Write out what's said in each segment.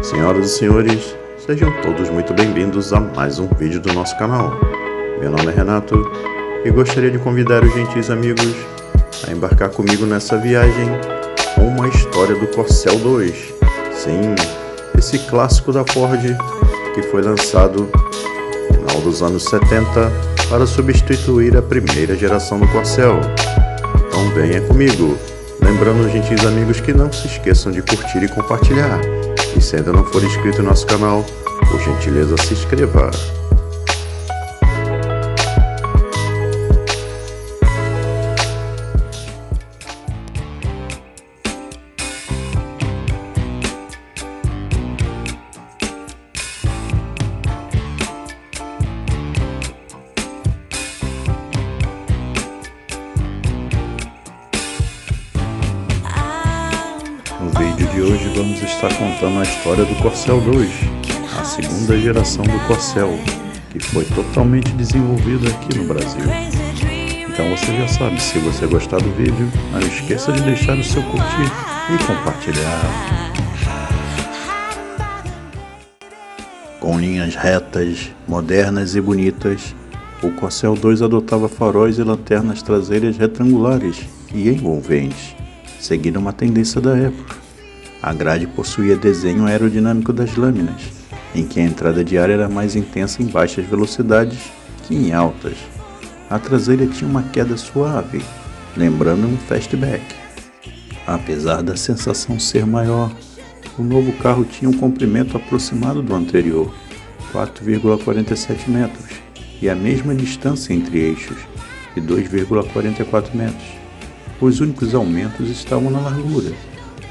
Senhoras e senhores, sejam todos muito bem-vindos a mais um vídeo do nosso canal. Meu nome é Renato e gostaria de convidar os gentis amigos a embarcar comigo nessa viagem com uma história do Corcel 2. Sim, esse clássico da Ford que foi lançado no final dos anos 70 para substituir a primeira geração do Corcel. Então venha comigo. Lembrando, gentis amigos, que não se esqueçam de curtir e compartilhar. E se ainda não for inscrito no nosso canal, por gentileza se inscreva. No vídeo de hoje vamos estar contando a história do Corcel 2, a segunda geração do Corcel, que foi totalmente desenvolvida aqui no Brasil. Então você já sabe, se você gostar do vídeo, não esqueça de deixar o seu curtir e compartilhar. Com linhas retas, modernas e bonitas, o Corcel 2 adotava faróis e lanternas traseiras retangulares e envolventes, seguindo uma tendência da época. A grade possuía desenho aerodinâmico das lâminas, em que a entrada de ar era mais intensa em baixas velocidades que em altas. A traseira tinha uma queda suave, lembrando um fastback. Apesar da sensação ser maior, o novo carro tinha um comprimento aproximado do anterior, 4,47 metros, e a mesma distância entre eixos, de 2,44 metros. Os únicos aumentos estavam na largura,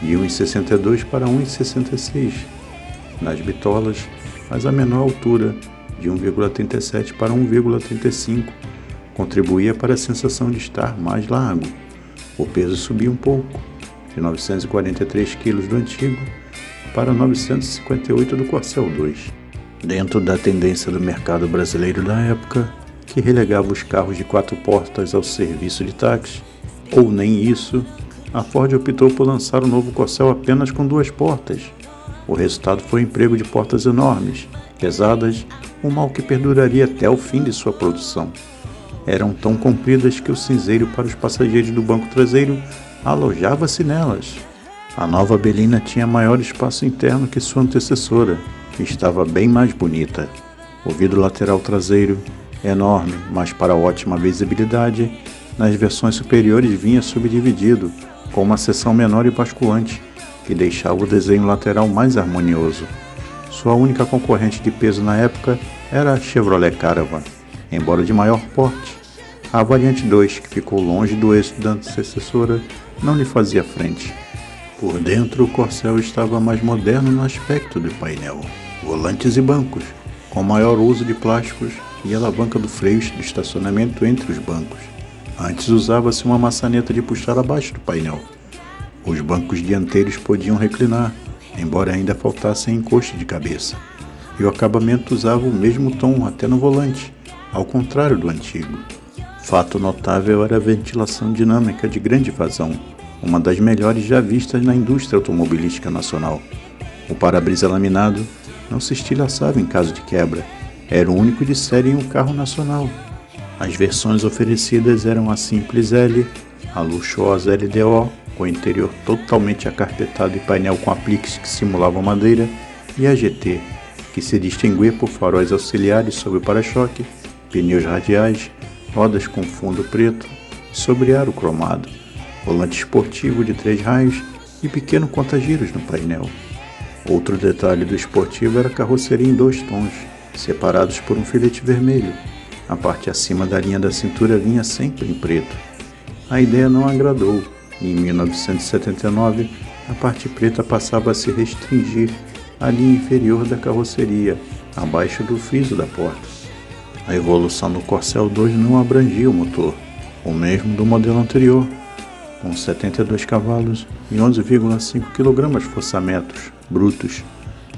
de 1,62 para 1,66 nas bitolas, mas a menor altura, de 1,37 para 1,35, contribuía para a sensação de estar mais largo. O peso subia um pouco, de 943 kg do antigo para 958 do Corcel 2. Dentro da tendência do mercado brasileiro da época, que relegava os carros de 4 portas ao serviço de táxi, ou nem isso, a Ford optou por lançar o novo Corcel apenas com 2 portas. O resultado foi o emprego de portas enormes, pesadas, um mal que perduraria até o fim de sua produção. Eram tão compridas que o cinzeiro para os passageiros do banco traseiro alojava-se nelas. A nova berlina tinha maior espaço interno que sua antecessora e estava bem mais bonita. O vidro lateral traseiro, enorme, mas para ótima visibilidade, nas versões superiores vinha subdividido, com uma seção menor e basculante, que deixava o desenho lateral mais harmonioso. Sua única concorrente de peso na época era a Chevrolet Caravan, embora de maior porte. A variante 2, que ficou longe do êxito da antecessora, não lhe fazia frente. Por dentro, o Corcel estava mais moderno no aspecto do painel, volantes e bancos, com maior uso de plásticos e alavanca do freio do estacionamento entre os bancos. Antes usava-se uma maçaneta de puxar abaixo do painel. Os bancos dianteiros podiam reclinar, embora ainda faltasse encosto de cabeça. E o acabamento usava o mesmo tom até no volante, ao contrário do antigo. Fato notável era a ventilação dinâmica de grande vazão, uma das melhores já vistas na indústria automobilística nacional. O para-brisa laminado não se estilhaçava em caso de quebra, era o único de série em um carro nacional. As versões oferecidas eram a simples L, a luxuosa LDO, com interior totalmente acarpetado e painel com apliques que simulavam madeira, e a GT, que se distinguia por faróis auxiliares sobre o para-choque, pneus radiais, rodas com fundo preto e sobrearo cromado, volante esportivo de 3 raios e pequeno conta-giros no painel. Outro detalhe do esportivo era a carroceria em 2 tons, separados por um filete vermelho. A parte acima da linha da cintura vinha sempre em preto. A ideia não agradou e em 1979 a parte preta passava a se restringir à linha inferior da carroceria, abaixo do friso da porta. A evolução do Corcel 2 não abrangia o motor, o mesmo do modelo anterior, com 72 cavalos e 11,5 kgfm brutos.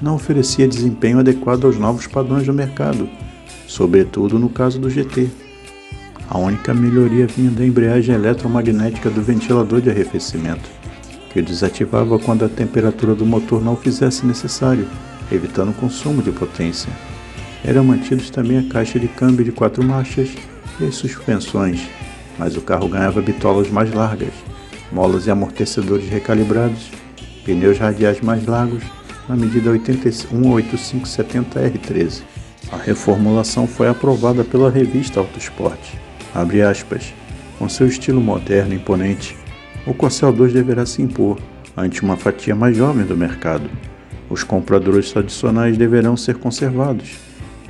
Não oferecia desempenho adequado aos novos padrões do mercado, sobretudo no caso do GT. A única melhoria vinha da embreagem eletromagnética do ventilador de arrefecimento, que o desativava quando a temperatura do motor não o fizesse necessário, evitando o consumo de potência. Eram mantidos também a caixa de câmbio de 4 marchas e as suspensões, mas o carro ganhava bitolas mais largas, molas e amortecedores recalibrados, pneus radiais mais largos, na medida 185/70 R13. A reformulação foi aprovada pela revista Autosport. Abre aspas. Com seu estilo moderno e imponente, o Corcel 2 deverá se impor ante uma fatia mais jovem do mercado. Os compradores tradicionais deverão ser conservados,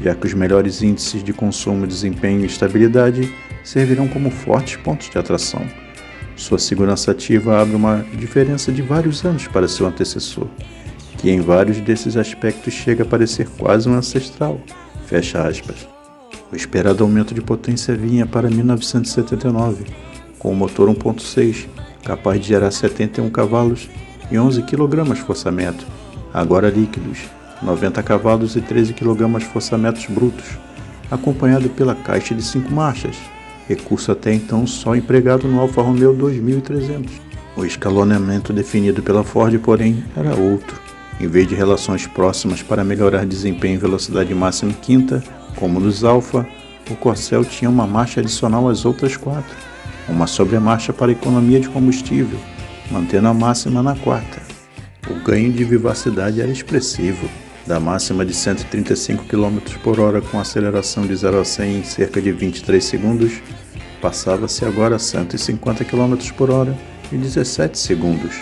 já que os melhores índices de consumo, desempenho e estabilidade servirão como fortes pontos de atração. Sua segurança ativa abre uma diferença de vários anos para seu antecessor, que em vários desses aspectos chega a parecer quase um ancestral. Fecha aspas. O esperado aumento de potência vinha para 1979, com o motor 1.6, capaz de gerar 71 cavalos e 11 kgfm, agora líquidos, 90 cavalos e 13 kgfm brutos, acompanhado pela caixa de 5 marchas, recurso até então só empregado no Alfa Romeo 2300. O escalonamento definido pela Ford, porém, era outro. Em vez de relações próximas para melhorar desempenho e velocidade máxima quinta, como nos Alfa, o Corcel tinha uma marcha adicional às outras 4, uma sobremarcha para economia de combustível, mantendo a máxima na quarta. O ganho de vivacidade era expressivo, da máxima de 135 km por hora com aceleração de 0 a 100 em cerca de 23 segundos, passava-se agora a 150 km por hora em 17 segundos.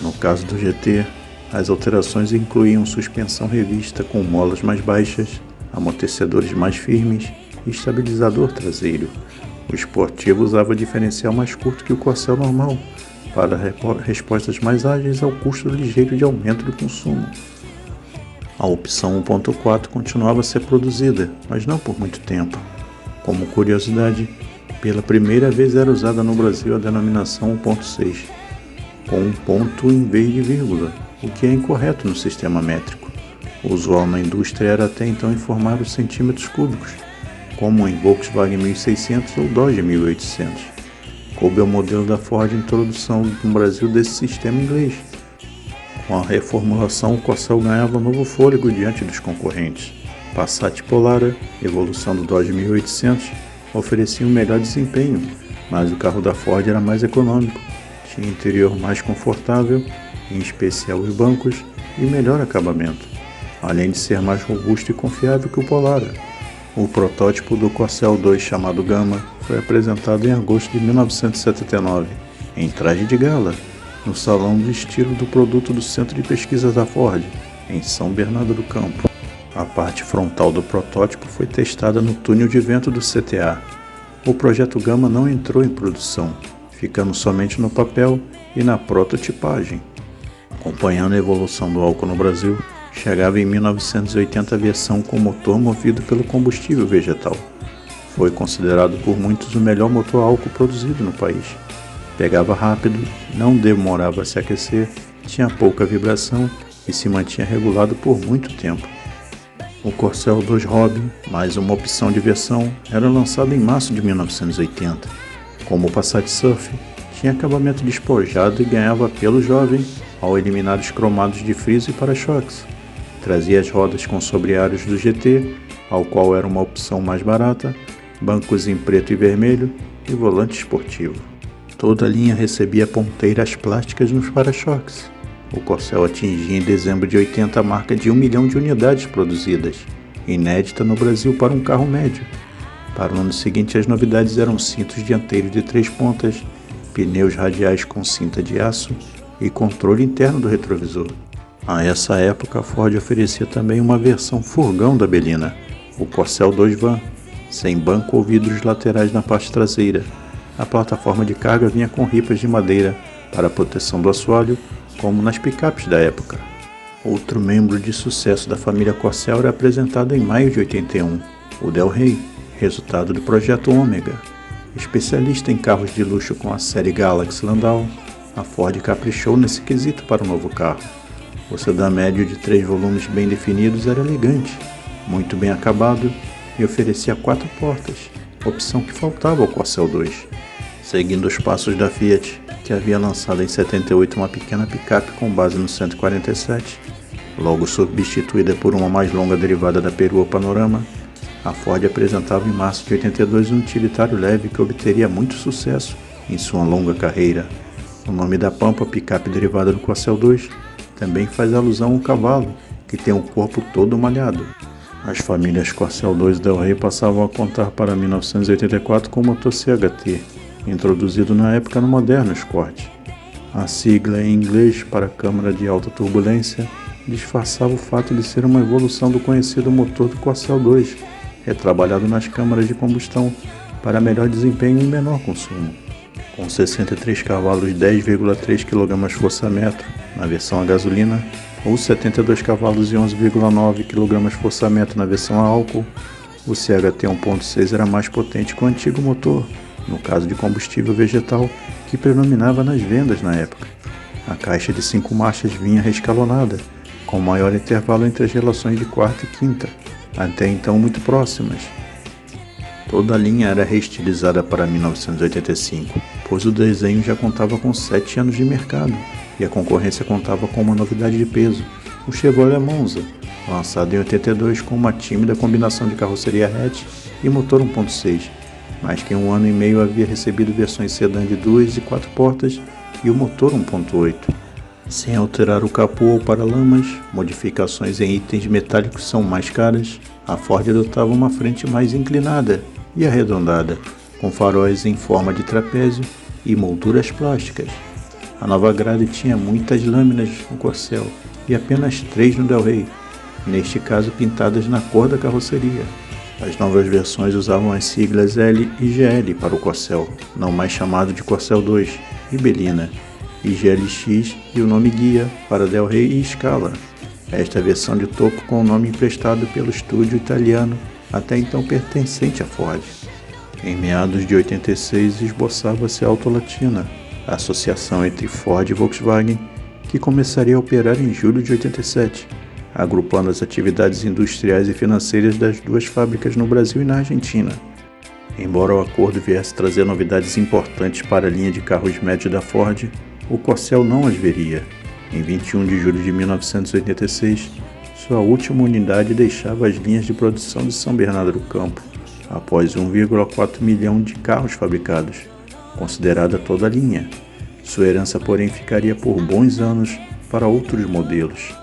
No caso do GT, as alterações incluíam suspensão revista com molas mais baixas, amortecedores mais firmes e estabilizador traseiro. O esportivo usava diferencial mais curto que o Corcel normal, para respostas mais ágeis ao custo ligeiro de aumento do consumo. A opção 1.4 continuava a ser produzida, mas não por muito tempo. Como curiosidade, pela primeira vez era usada no Brasil a denominação 1.6, com um ponto em vez de vírgula, o que é incorreto no sistema métrico. O usual na indústria era até então informar os centímetros cúbicos, como em Volkswagen 1600 ou Dodge 1800. Coube ao modelo da Ford a introdução no Brasil desse sistema inglês. Com a reformulação, o Corcel ganhava novo fôlego diante dos concorrentes. Passat Polara, evolução do Dodge 1800, oferecia um melhor desempenho, mas o carro da Ford era mais econômico, tinha interior mais confortável, em especial os bancos, e melhor acabamento, além de ser mais robusto e confiável que o Polara. O protótipo do Corcel 2, chamado Gama, foi apresentado em agosto de 1979, em traje de gala, no Salão de Estilo do Produto do Centro de Pesquisas da Ford, em São Bernardo do Campo. A parte frontal do protótipo foi testada no túnel de vento do CTA. O projeto Gama não entrou em produção, ficando somente no papel e na prototipagem. Acompanhando a evolução do álcool no Brasil, chegava em 1980 a versão com motor movido pelo combustível vegetal. Foi considerado por muitos o melhor motor a álcool produzido no país. Pegava rápido, não demorava a se aquecer, tinha pouca vibração e se mantinha regulado por muito tempo. O Corcel 2 Hobby, mais uma opção de versão, era lançado em março de 1980. Como o Passat Surf, tinha acabamento despojado e ganhava apelo jovem ao eliminar os cromados de friso e para-choques. Trazia as rodas com sobrearos do GT, ao qual era uma opção mais barata, bancos em preto e vermelho e volante esportivo. Toda a linha recebia ponteiras plásticas nos para-choques. O Corcel atingia em dezembro de 80 a marca de 1 milhão de unidades produzidas, inédita no Brasil para um carro médio. Para o ano seguinte, as novidades eram cintos dianteiros de 3 pontas, pneus radiais com cinta de aço e controle interno do retrovisor. A essa época, a Ford oferecia também uma versão furgão da Belina, o Corcel 2 Van, sem banco ou vidros laterais na parte traseira. A plataforma de carga vinha com ripas de madeira para a proteção do assoalho, como nas picapes da época. Outro membro de sucesso da família Corcel era apresentado em maio de 81, o Del Rey, resultado do projeto Ômega. Especialista em carros de luxo com a série Galaxy Landau, a Ford caprichou nesse quesito para o novo carro. O sedã médio de 3 volumes bem definidos era elegante, muito bem acabado e oferecia 4 portas, opção que faltava ao Corcel 2. Seguindo os passos da Fiat, que Fiat havia lançado em 78 uma pequena picape com base no 147, logo substituída por uma mais longa derivada da Perua Panorama. A Ford apresentava em março de 82 um utilitário leve que obteria muito sucesso em sua longa carreira. O nome da Pampa, picape derivada do Corcel 2, também faz alusão ao cavalo, que tem o corpo todo malhado. As famílias Corcel 2 Del Rey passavam a contar para 1984 com o motor CHT, introduzido na época no moderno Escort. A sigla em inglês para câmara de alta turbulência disfarçava o fato de ser uma evolução do conhecido motor do Corcel 2, retrabalhado nas câmaras de combustão para melhor desempenho e menor consumo. Com 63 cavalos 10,3 kgfm na versão a gasolina, ou 72 cavalos e 11,9 kgfm na versão a álcool, o CHT 1.6 era mais potente que o antigo motor, no caso de combustível vegetal, que predominava nas vendas na época. A caixa de 5 marchas vinha reescalonada, com maior intervalo entre as relações de quarta e quinta, até então muito próximas. Toda a linha era reestilizada para 1985, pois o desenho já contava com 7 anos de mercado, e a concorrência contava com uma novidade de peso, o Chevrolet Monza, lançado em 82 com uma tímida combinação de carroceria hatch e motor 1.6, mas que em um ano e meio havia recebido versões sedã de 2 e 4 portas e o motor 1.8. Sem alterar o capô ou paralamas, modificações em itens metálicos são mais caras, a Ford adotava uma frente mais inclinada e arredondada, com faróis em forma de trapézio e molduras plásticas. A nova grade tinha muitas lâminas no Corcel e apenas 3 no Del Rey, neste caso pintadas na cor da carroceria. As novas versões usavam as siglas L e GL para o Corcel, não mais chamado de Corcel 2, e Belina, e GLX e o nome guia para Del Rey e Scala. Esta versão de topo com o nome emprestado pelo estúdio italiano, até então pertencente à Ford. Em meados de 86 esboçava-se a Autolatina, a associação entre Ford e Volkswagen, que começaria a operar em julho de 87, agrupando as atividades industriais e financeiras das duas fábricas no Brasil e na Argentina. Embora o acordo viesse trazer novidades importantes para a linha de carros médios da Ford, o Corcel não as veria. Em 21 de julho de 1986, sua última unidade deixava as linhas de produção de São Bernardo do Campo, após 1,4 milhão de carros fabricados, considerada toda a linha. Sua herança, porém, ficaria por bons anos para outros modelos.